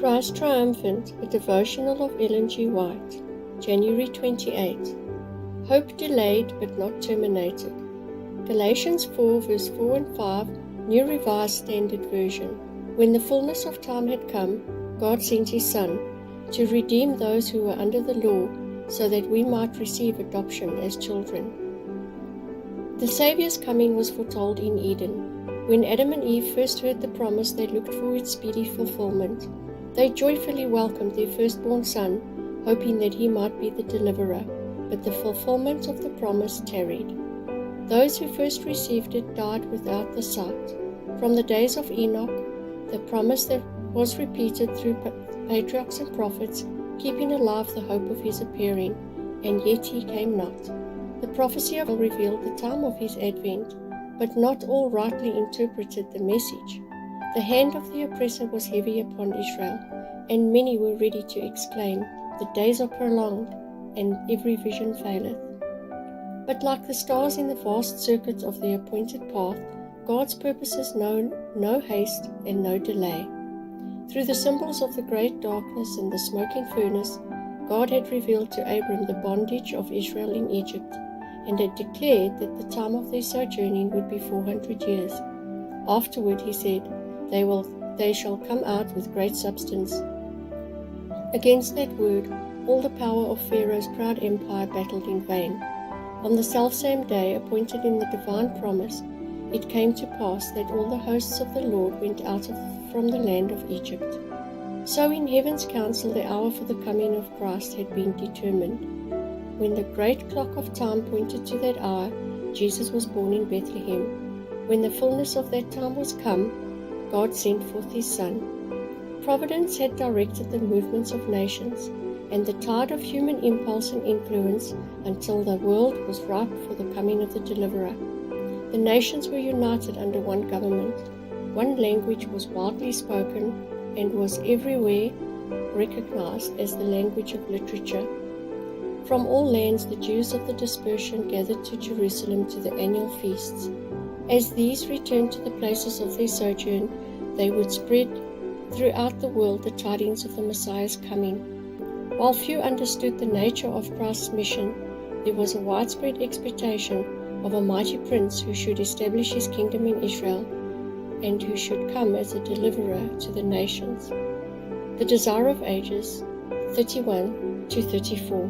Christ Triumphant, a devotional of Ellen G. White, January 28. Hope delayed but not terminated. Galatians 4 verse 4 and 5, New Revised Standard Version. When the fullness of time had come, God sent His Son to redeem those who were under the law, so that we might receive adoption as children. The Saviour's coming was foretold in Eden. When Adam and Eve first heard the promise, they looked for its speedy fulfillment. They joyfully welcomed their firstborn son, hoping that he might be the deliverer, but the fulfillment of the promise tarried. Those who first received it died without the sight. From the days of Enoch, the promise that was repeated through patriarchs and prophets, keeping alive the hope of his appearing, and yet he came not. The prophecy of revealed the time of his advent, but not all rightly interpreted the message. The hand of the oppressor was heavy upon Israel, and many were ready to exclaim, "The days are prolonged, and every vision faileth." But like the stars in the vast circuit of the appointed path, God's purposes know no haste and no delay. Through the symbols of the great darkness and the smoking furnace, God had revealed to Abram the bondage of Israel in Egypt, and had declared that the time of their sojourning would be 400 years. Afterward he said, They shall come out with great substance. Against that word, all the power of Pharaoh's proud empire battled in vain. On the selfsame day appointed in the divine promise, it came to pass that all the hosts of the Lord went out from the land of Egypt. So in heaven's council the hour for the coming of Christ had been determined. When the great clock of time pointed to that hour, Jesus was born in Bethlehem. When the fullness of that time was come, God sent forth His Son. Providence had directed the movements of nations, and the tide of human impulse and influence until the world was ripe for the coming of the Deliverer. The nations were united under one government. One language was widely spoken and was everywhere recognized as the language of literature. From all lands the Jews of the dispersion gathered to Jerusalem to the annual feasts. As these returned to the places of their sojourn, they would spread throughout the world the tidings of the Messiah's coming. While few understood the nature of Christ's mission, there was a widespread expectation of a mighty prince who should establish his kingdom in Israel, and who should come as a deliverer to the nations. The Desire of Ages 31-34.